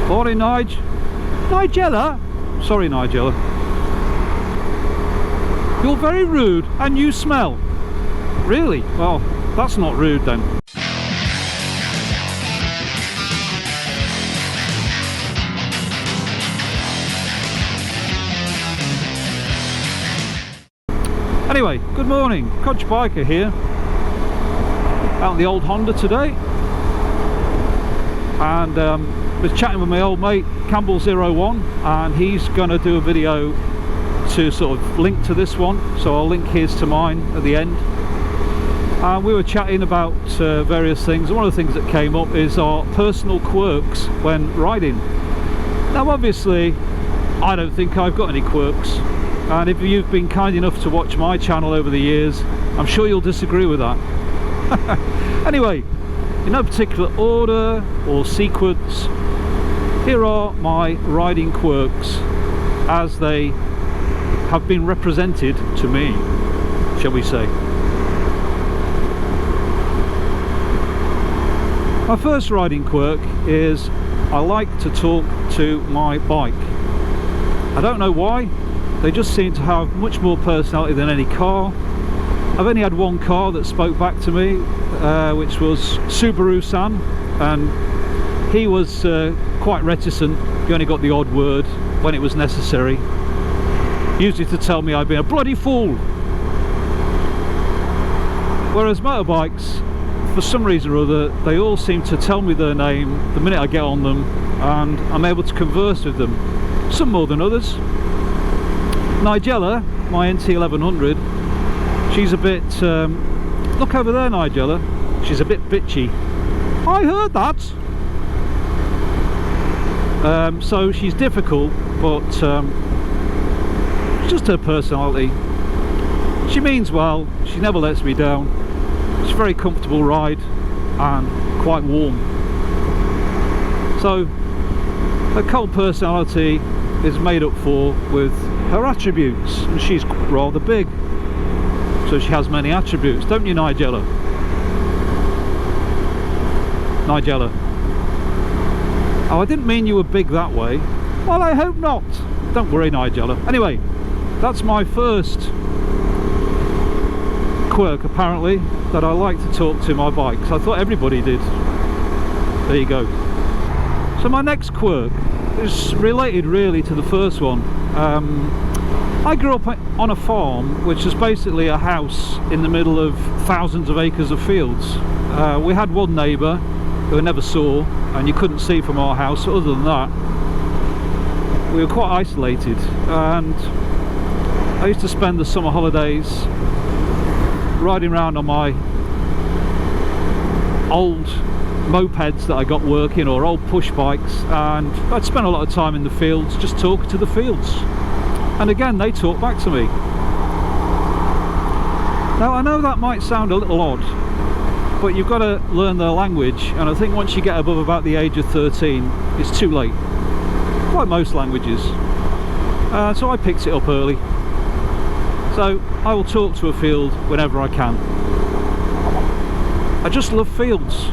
Morning, Nigella? Sorry, Nigella. You're very rude and you smell. Really? Well, that's not rude then. Anyway, good morning. Codge Biker here. Out in the old Honda today. And was chatting with my old mate Campbell01, and he's going to do a video to sort of link to this one, so I'll link his to mine at the end. And we were chatting about various things, and one of the things that came up is our personal quirks when riding. Now obviously I don't think I've got any quirks, and if you've been kind enough to watch my channel over the years, I'm sure you'll disagree with that. Anyway, in no particular order or sequence, here are my riding quirks as they have been represented to me, shall we say. My first riding quirk is I like to talk to my bike. I don't know why, they just seem to have much more personality than any car. I've only had one car that spoke back to me, which was Subaru-san, and he was quite reticent. He only got the odd word when it was necessary, usually to tell me I'd been a bloody fool. Whereas motorbikes, for some reason or other, they all seem to tell me their name the minute I get on them, and I'm able to converse with them, some more than others. Nigella, my NT1100, she's a bit, look over there, Nigella, she's a bit bitchy. I heard that. So she's difficult, but just her personality. She means well, she never lets me down. It's a very comfortable ride and quite warm. So her cold personality is made up for with her attributes, and she's rather big, so she has many attributes, don't you, Nigella? Nigella. Oh, I didn't mean you were big that way. Well, I hope not. Don't worry, Nigella. Anyway, that's my first quirk, apparently, that I like to talk to my bike, because I thought everybody did. There you go. So my next quirk is related really to the first one. I grew up on a farm which is basically a house in the middle of thousands of acres of fields. We had one neighbour who I never saw, and you couldn't see from our house. Other than that, we were quite isolated, and I used to spend the summer holidays riding around on my old mopeds that I got working, or old push bikes, and I'd spend a lot of time in the fields just talking to the fields, and again they talk back to me. Now I know that might sound a little odd, but you've got to learn their language, and I think once you get above about the age of 13 it's too late, like most languages. So I picked it up early, so I will talk to a field whenever I can. I just love fields.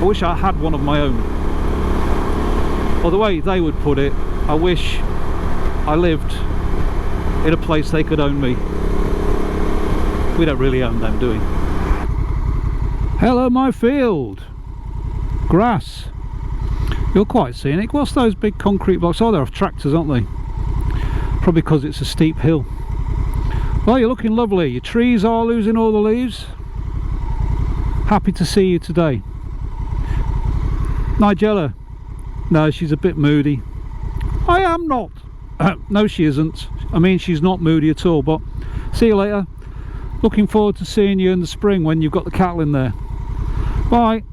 I wish I had one of my own, or the way they would put it, I wish I lived in a place they could own me. We don't really own them, do we? Hello, my field. Grass. You're quite scenic. What's those big concrete blocks? Oh, they're tractors, aren't they? Probably because it's a steep hill. Well, you're looking lovely. Your trees are losing all the leaves. Happy to see you today. Nigella. No, she's a bit moody. I am not. No, she isn't. I mean, she's not moody at all, but see you later. Looking forward to seeing you in the spring when you've got the cattle in there. Bye.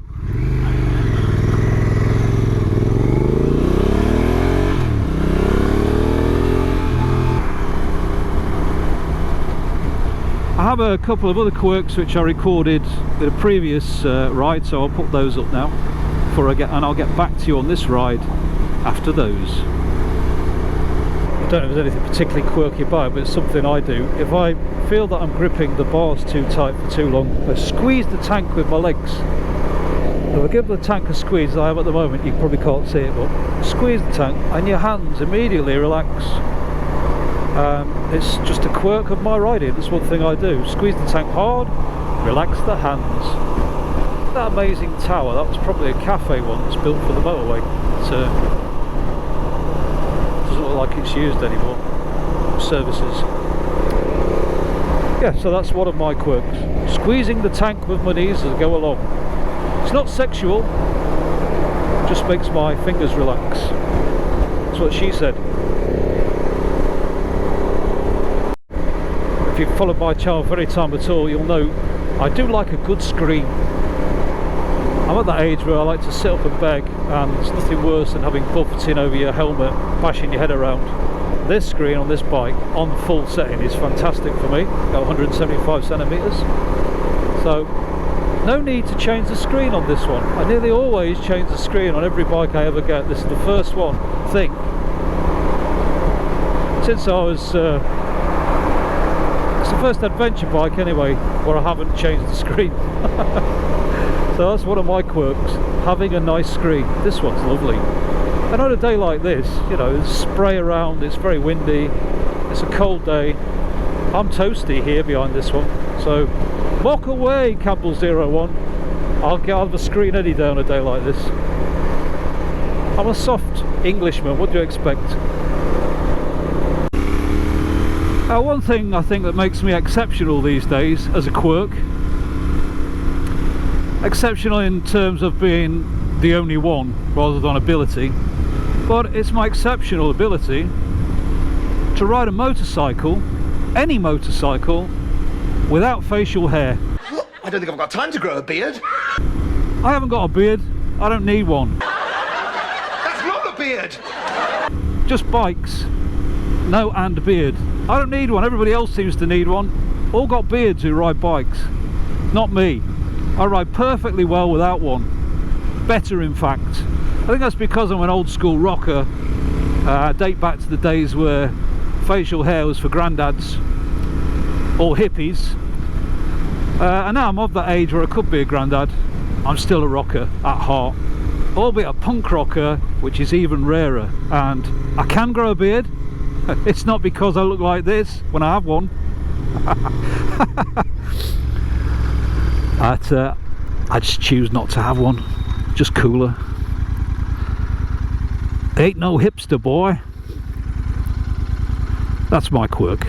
I have a couple of other quirks which I recorded in a previous ride, so I'll put those up now before I get, and I'll get back to you on this ride after those. I don't know if there's anything particularly quirky about it, but it's something I do. If I feel that I'm gripping the bars too tight for too long, I squeeze the tank with my legs. So I give the tank a squeeze I have at the moment. You probably can't see it, but squeeze the tank and your hands immediately relax. It's just a quirk of my riding. That's one thing I do. Squeeze the tank hard, relax the hands. That amazing tower, that was probably a cafe one that's built for the motorway. It doesn't look like it's used anymore. Services. Yeah, so that's one of my quirks. Squeezing the tank with my knees as I go along. It's not sexual, it just makes my fingers relax. That's what she said. If you've followed my channel for any time at all, you'll know I do like a good scream. I'm at that age where I like to sit up and beg, and it's nothing worse than having buffeting over your helmet, bashing your head around. This screen on this bike, on full setting, is fantastic for me. Got 175 centimeters. So, no need to change the screen on this one. I nearly always change the screen on every bike I ever get. This is the first one, I think, since I was... it's the first adventure bike anyway, where I haven't changed the screen. So that's one of my quirks, having a nice screen. This one's lovely. And on a day like this, you know, there's spray around, it's very windy, it's a cold day. I'm toasty here behind this one. So, walk away, Campbell 01. I'll get out of the screen any day on a day like this. I'm a soft Englishman, what do you expect? One thing I think that makes me exceptional these days as a quirk, exceptional in terms of being the only one rather than ability, but it's my exceptional ability to ride a motorcycle, any motorcycle, without facial hair. I don't think I've got time to grow a beard. I haven't got a beard, I don't need one. That's not a beard! Just bikes, no and beard. I don't need one, everybody else seems to need one. All got beards who ride bikes, not me. I ride perfectly well without one. Better, in fact. I think that's because I'm an old school rocker. I date back to the days where facial hair was for granddads or hippies. And now I'm of that age where I could be a granddad. I'm still a rocker at heart. Albeit a punk rocker, which is even rarer. And I can grow a beard. It's not because I look like this when I have one. I just choose not to have one. Just cooler. Ain't no hipster, boy. That's my quirk.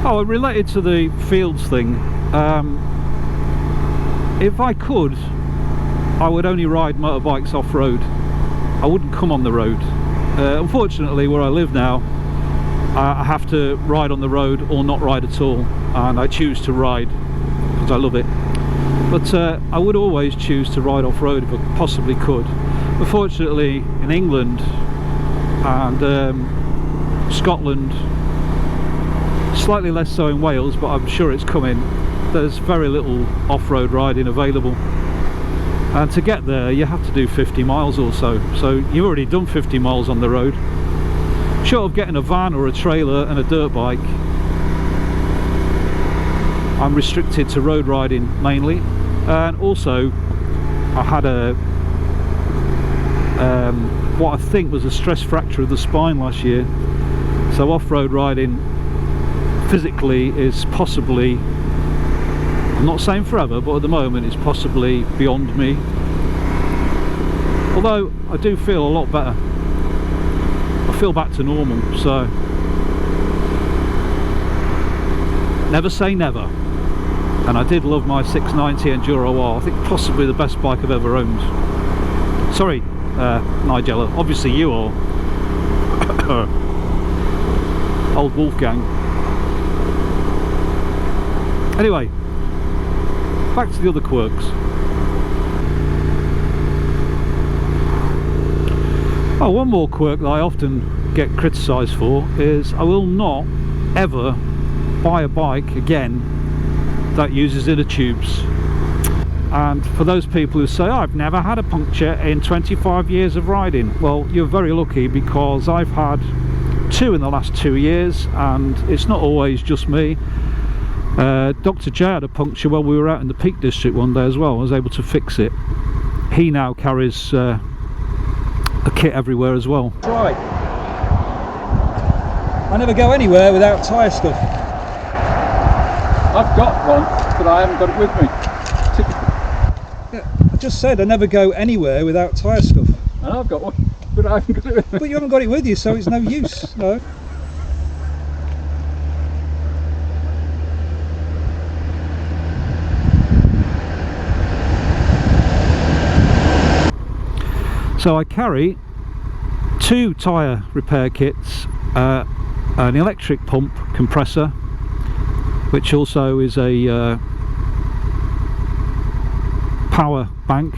Oh, related to the fields thing, if I could, I would only ride motorbikes off-road. I wouldn't come on the road. Unfortunately, where I live now, I have to ride on the road or not ride at all, and I choose to ride because I love it. But I would always choose to ride off-road if I possibly could. Unfortunately, in England and Scotland, slightly less so in Wales, but I'm sure it's coming, there's very little off-road riding available. And to get there you have to do 50 miles or so. So you've already done 50 miles on the road. Short of getting a van or a trailer and a dirt bike, I'm restricted to road riding mainly. And also I had a what I think was a stress fracture of the spine last year, so off-road riding physically is possibly, I'm not saying forever, but at the moment it's possibly beyond me. Although I do feel a lot better. I feel back to normal, so never say never. And I did love my 690 Enduro R. I think possibly the best bike I've ever owned. Sorry, Nigella, obviously you are. Old Wolfgang. Anyway, back to the other quirks. Oh, one more quirk that I often get criticised for is I will not ever buy a bike again that uses inner tubes. And for those people who say, oh, I've never had a puncture in 25 years of riding, well, you're very lucky, because I've had 2 in the last 2 years, and it's not always just me. Dr. J had a puncture while we were out in the Peak District one day as well. I was able to fix it. He now carries a kit everywhere as well. Right. I never go anywhere without tyre stuff. I've got one, but I haven't got it with me. Yeah, I just said I never go anywhere without tyre stuff. And I've got one, but I haven't got it with me. But you haven't got it with you, so it's no use. No. So I carry 2 tyre repair kits, an electric pump compressor, which also is a power bank,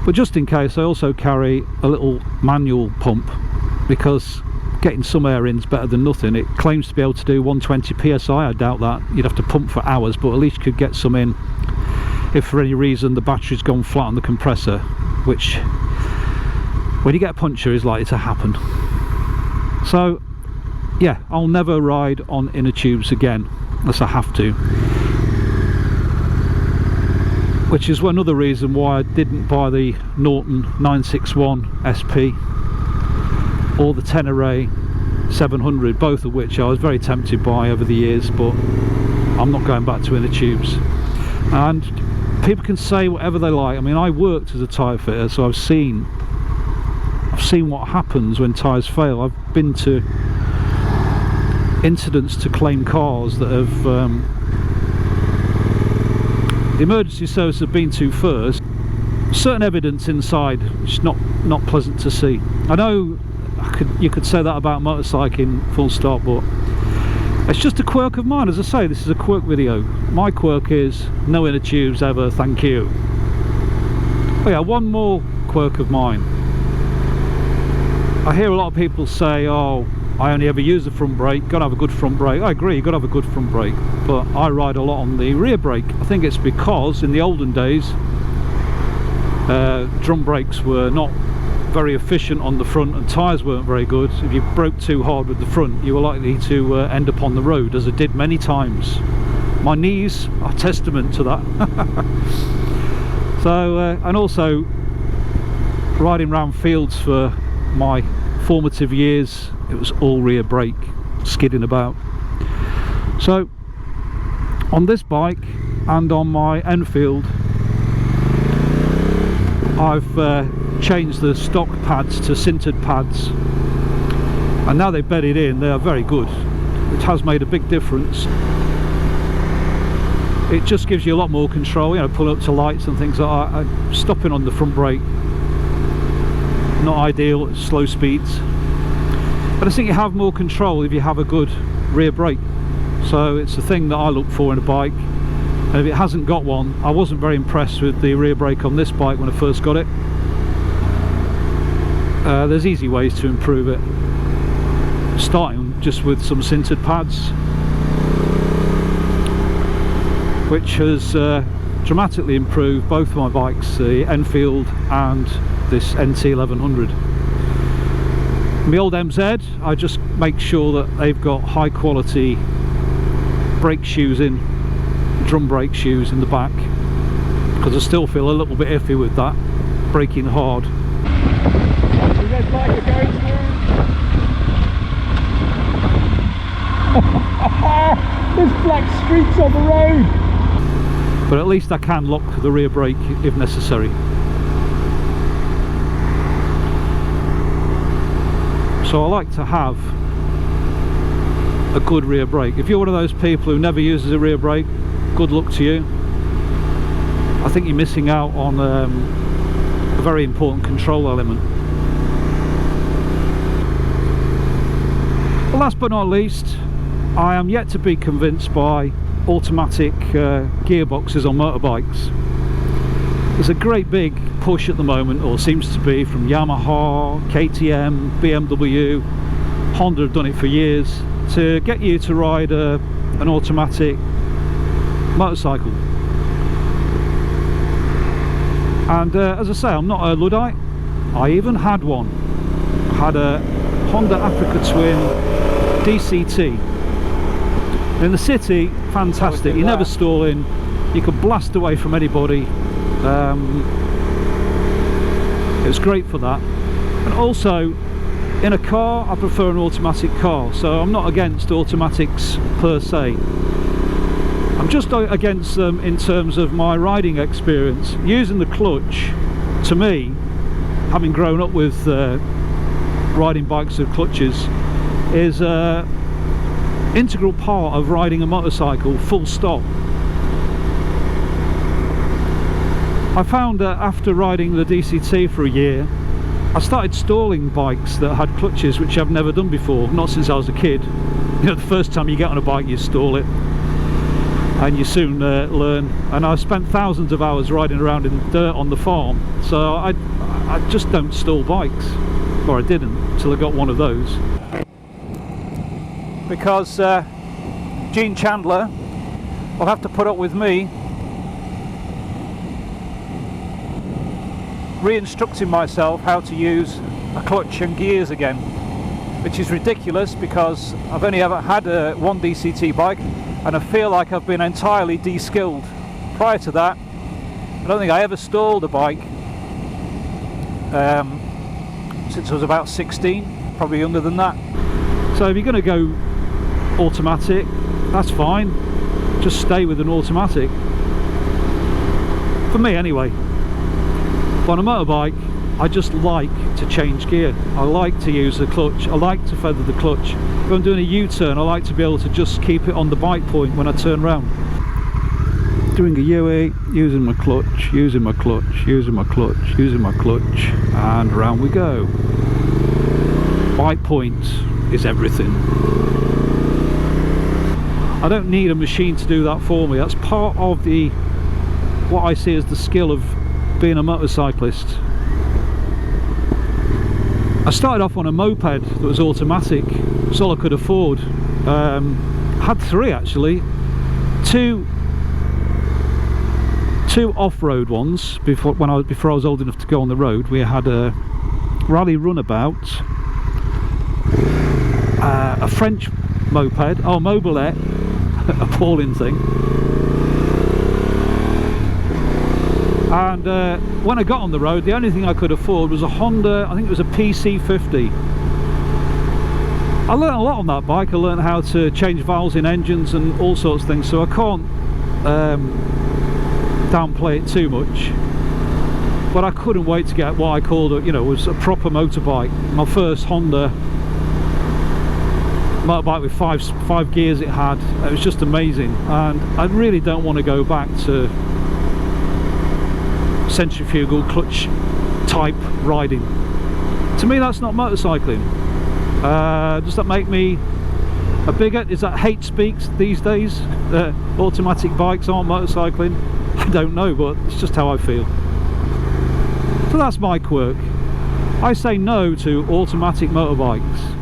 but just in case I also carry a little manual pump, because getting some air in is better than nothing. It claims to be able to do 120 psi. I doubt that. You'd have to pump for hours, but at least you could get some in if for any reason the battery's gone flat on the compressor, which when you get a puncture is likely to happen. So yeah, I'll never ride on inner tubes again unless I have to, which is another reason why I didn't buy the Norton 961 SP or the Tenere 700, both of which I was very tempted by over the years, but I'm not going back to inner tubes. And people can say whatever they like. I mean, I worked as a tyre fitter, so I've seen what happens when tyres fail. I've been to incidents to claim cars that have the emergency service have been to first. Certain evidence inside which is not pleasant to see. I know you could say that about motorcycling, full stop, but it's just a quirk of mine. As I say, this is a quirk video. My quirk is no inner tubes ever, thank you. Oh yeah, one more quirk of mine. I hear a lot of people say, oh, I only ever use the front brake, gotta have a good front brake. I agree, you've got to have a good front brake, but I ride a lot on the rear brake. I think it's because in the olden days drum brakes were not very efficient on the front and tyres weren't very good. If you broke too hard with the front, you were likely to end up on the road, as I did many times. My knees are testament to that. So and also riding around fields for my formative years, it was all rear brake, skidding about. So on this bike and on my Enfield, I've changed the stock pads to sintered pads, and now they've bedded in. They are very good. It has made a big difference. It just gives you a lot more control, you know, pulling up to lights and things like that. Stopping on the front brake, not ideal at slow speeds, but I think you have more control if you have a good rear brake. So it's the thing that I look for in a bike, and if it hasn't got one, I wasn't very impressed with the rear brake on this bike when I first got it. There's easy ways to improve it, starting just with some sintered pads, which has dramatically improved both my bikes, the Enfield and this NT 1100. My old MZ, I just make sure that they've got high quality brake shoes in, drum brake shoes in the back, because I still feel a little bit iffy with that, braking hard. The red light you're going through. There's black streaks on the road. But at least I can lock the rear brake if necessary. So I like to have a good rear brake. If you're one of those people who never uses a rear brake, good luck to you. I think you're missing out on a very important control element. But last but not least, I am yet to be convinced by automatic gearboxes on motorbikes. There's a great big push at the moment, or seems to be, from Yamaha, KTM, BMW, Honda have done it for years, to get you to ride an automatic motorcycle. And as I say, I'm not a Luddite. I even had one. I had a Honda Africa Twin DCT, In the city, fantastic. You're never stalling. You can blast away from anybody. It's great for that. And also, in a car, I prefer an automatic car. So I'm not against automatics per se. I'm just against them in terms of my riding experience. Using the clutch, to me, having grown up with riding bikes with clutches, is an integral part of riding a motorcycle, full stop. I found that after riding the DCT for a year, I started stalling bikes that had clutches, which I've never done before, not since I was a kid. You know, the first time you get on a bike, you stall it, and you soon learn. And I spent thousands of hours riding around in dirt on the farm, so I just don't stall bikes, or I didn't until I got one of those. Because Gene Chandler will have to put up with me re-instructing myself how to use a clutch and gears again, which is ridiculous because I've only ever had one DCT bike and I feel like I've been entirely de-skilled. Prior to that, I don't think I ever stalled a bike since I was about 16, probably younger than that. So if you're going to go automatic, that's fine, just stay with an automatic, for me anyway. On a motorbike, I just like to change gear. I like to use the clutch. I like to feather the clutch. If I'm doing a U-turn, I like to be able to just keep it on the bike point when I turn round. Doing a U-8, using my clutch, using my clutch, using my clutch, using my clutch, and round we go. Bike point is everything. I don't need a machine to do that for me. That's part of what I see as the skill of being a motorcyclist. I started off on a moped that was automatic. It's all I could afford. I had three actually. Two off-road ones before I was old enough to go on the road. We had a rally runabout, a French moped, mobilette, appalling thing. And when I got on the road, the only thing I could afford was a Honda, I think it was a PC50. I learned a lot on that bike. I learned how to change valves in engines and all sorts of things, so I can't downplay it too much. But I couldn't wait to get what I called was a proper motorbike. My first Honda motorbike with five gears it had. It was just amazing, and I really don't want to go back to centrifugal clutch type riding. To me, that's not motorcycling. Does that make me a bigot? Is that hate speaks these days? Automatic bikes aren't motorcycling? I don't know, but it's just how I feel. So that's my quirk. I say no to automatic motorbikes.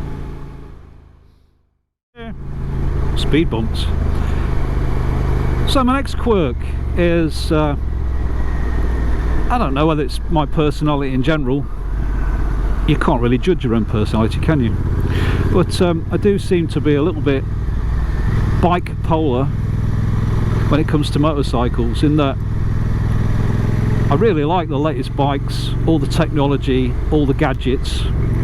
Speed bumps. So my next quirk is I don't know whether it's my personality in general. You can't really judge your own personality, can you? But I do seem to be a little bit bike polar when it comes to motorcycles, in that I really like the latest bikes, all the technology, all the gadgets,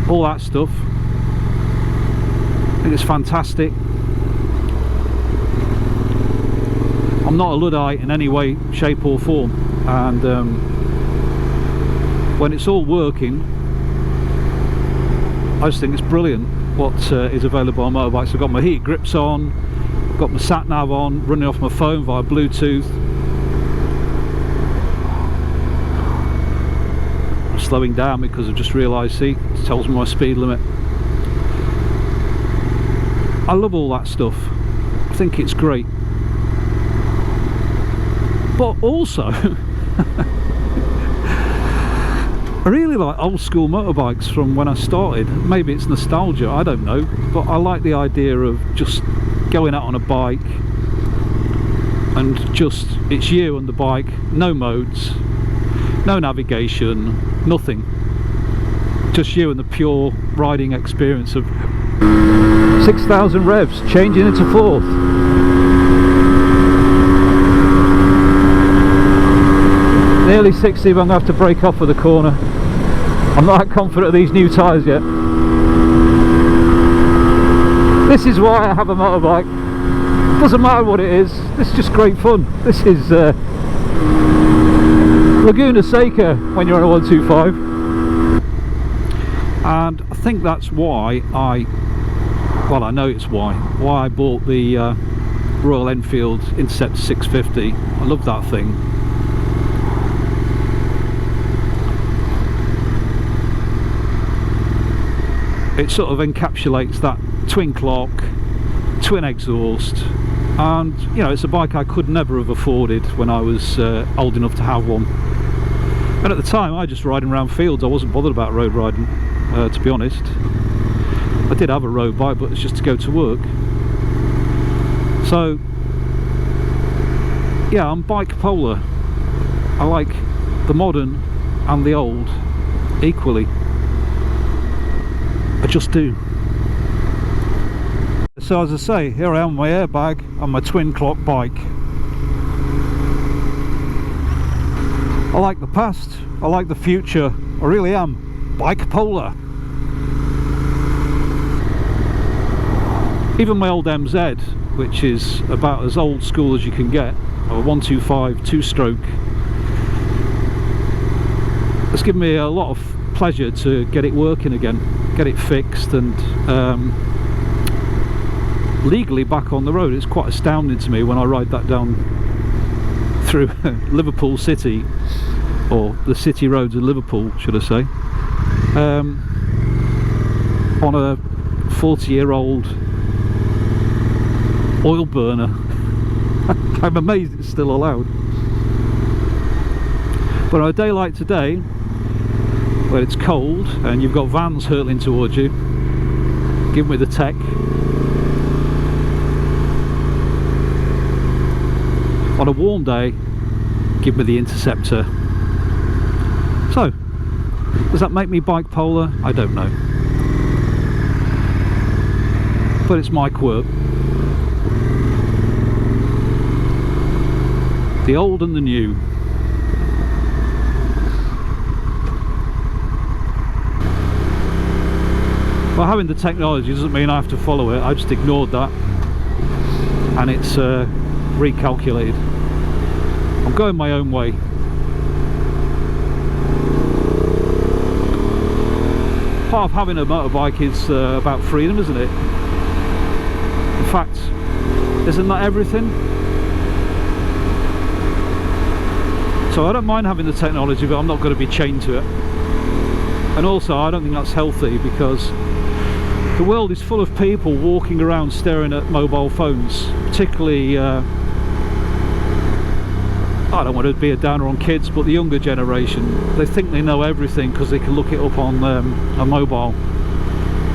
all that stuff. I think it's fantastic. I'm not a Luddite in any way, shape or form, and when it's all working, I just think it's brilliant what is available on motorbikes. I've got my heat grips on, I've got my sat nav on, running off my phone via Bluetooth. I'm slowing down because I've just realised, see, it tells me my speed limit. I love all that stuff. I think it's great. But also I really like old school motorbikes from when I started. Maybe it's nostalgia, I don't know, but I like the idea of just going out on a bike and just, it's you and the bike, no modes, no navigation, nothing, just you and the pure riding experience of 6,000 revs changing into fourth. nearly 60, but I'm going to have to brake off for the corner. I'm not that confident of these new tyres yet. This is why I have a motorbike. Doesn't matter what it is, this is just great fun. This is Laguna Seca when you're on a 125. And I think that's why I know it's why I bought the Royal Enfield Interceptor 650. I love that thing. It sort of encapsulates that twin clock, twin exhaust, and you know, it's a bike I could never have afforded when I was old enough to have one. And at the time I just riding around fields. I wasn't bothered about road riding, to be honest. I did have a road bike, but it's just to go to work. So yeah, I'm bike polar. I like the modern and the old equally. I just do. So as I say, here I am with my airbag and my twin clock bike. I like the past, I like the future, I really am bike polar. Even my old MZ, which is about as old school as you can get, a 125 2-stroke, it's given me a lot of pleasure to get it working again, get it fixed and legally back on the road. It's quite astounding to me when I ride that down through Liverpool City, or the city roads of Liverpool should I say, on a 40-year-old oil burner. I'm amazed it's still allowed. But on a day like today, where it's cold and you've got vans hurtling towards you, give me the tech. On a warm day, give me the Interceptor. So, does that make me bike polar? I don't know. But it's my quirk. The old and the new. Well, having the technology doesn't mean I have to follow it. I just ignored that, and it's recalculated. I'm going my own way. Part of having a motorbike is about freedom, isn't it? In fact, isn't that everything? So I don't mind having the technology, but I'm not going to be chained to it. And also I don't think that's healthy, because the world is full of people walking around staring at mobile phones, particularly I don't want to be a downer on kids, but the younger generation. They think they know everything because they can look it up on a mobile.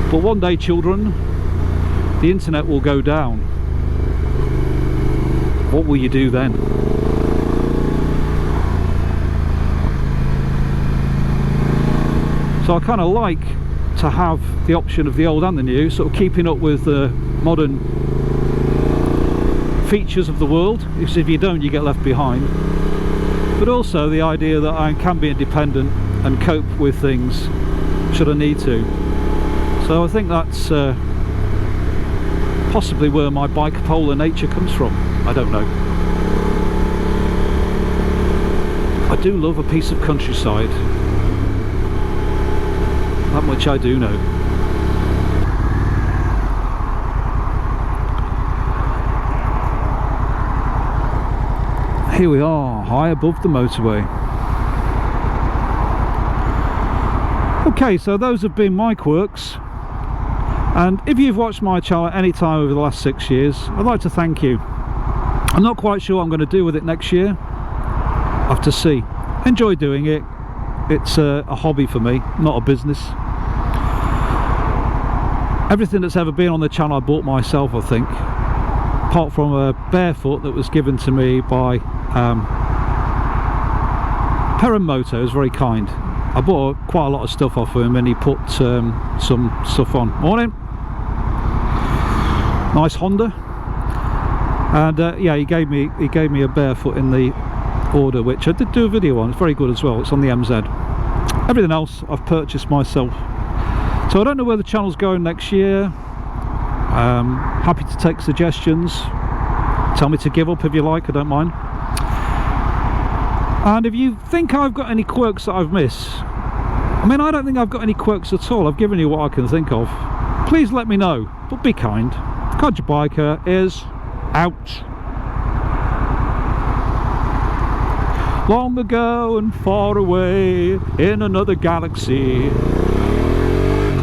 But one day, children, the internet will go down. What will you do then? So I kind of like to have the option of the old and the new, sort of keeping up with the modern features of the world, because if you don't, you get left behind. But also the idea that I can be independent and cope with things should I need to. So I think that's possibly where my bike polar nature comes from. I don't know. I do love a piece of countryside. That much I do know. Here we are, high above the motorway. Okay, so those have been my quirks, and if you've watched my channel at any time over the last 6 years, I'd like to thank you. I'm not quite sure what I'm going to do with it next year. I'll have to see. Enjoy doing it. It's a hobby for me, not a business. Everything that's ever been on the channel I bought myself, I think, apart from a barefoot that was given to me by Perimoto. Is very kind. I bought quite a lot of stuff off him, and he put some stuff on. Morning. Nice Honda. And yeah, he gave me a barefoot in the order, which I did do a video on. It's very good as well. It's on the MZ. Everything else I've purchased myself. So I don't know where the channel's going next year. Happy to take suggestions. Tell me to give up if you like, I don't mind. And if you think I've got any quirks that I've missed, I mean, I don't think I've got any quirks at all. I've given you what I can think of. Please let me know, but be kind. Codger Biker is out. Long ago and far away in another galaxy,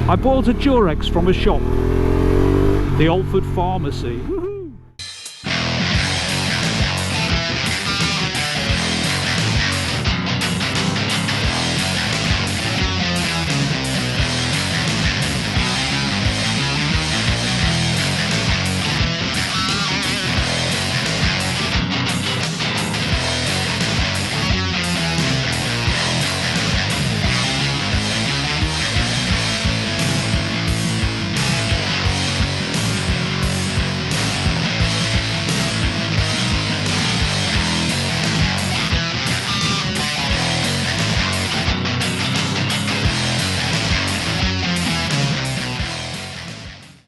I bought a Durex from a shop, the Alford Pharmacy.